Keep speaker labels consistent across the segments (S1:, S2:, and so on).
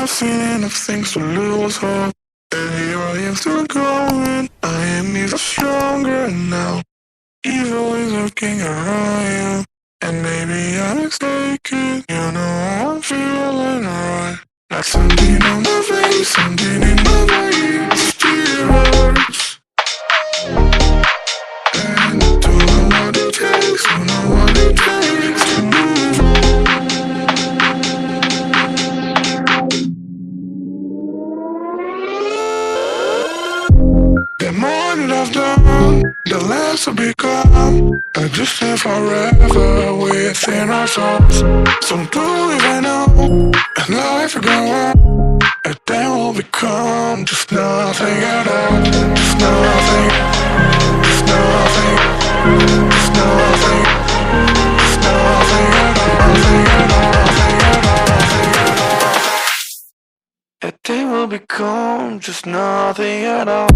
S1: feeling of things to lose hope. And here I am still going. I am even stronger now. Evil is lurking around you. And maybe I'm mistaken. You know I'm feeling right. Like something on my face, something in my veins still hurts. And I don't know what it takes, don't know what it takes to move on. The more that I've done, the less I become. I just live forever within our souls. Some do even know, and life will go on. And then we'll become just nothing at all. Just nothing, just nothing, just nothing, just nothing at all. Nothing at all, nothing at all, nothing at all. And then we'll become just nothing at all.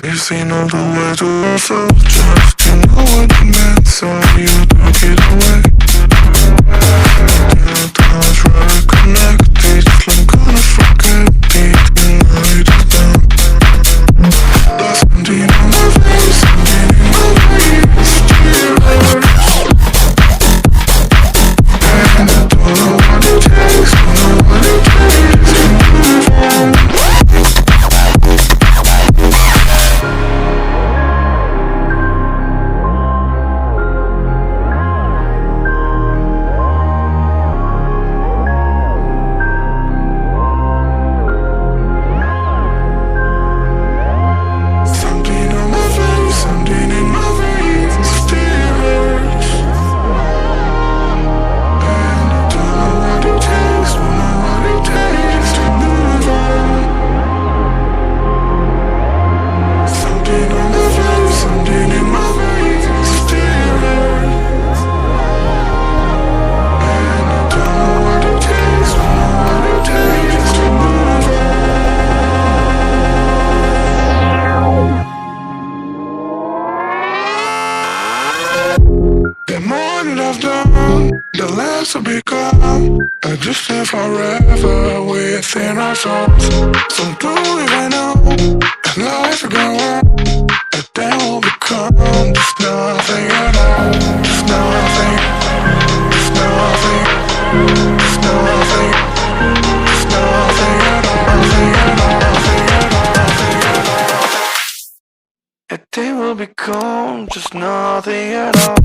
S1: You seen all the way to yourself, just to know what it meant, so you took it away. You don't try to connect it, I'm gonna forget it, tonight is done. There's something on my face, something in my veins, still hurts. And I don't know what it takes, don't know what it takes to move on. The more that I've done, the less I become. I just live forever within our souls. Some do even know, and life will go on. And then we'll become just nothing at all. Just nothing, just nothing, just nothing, just nothing at all. Nothing at all, nothing at all, nothing at all. And then we'll become just nothing at all.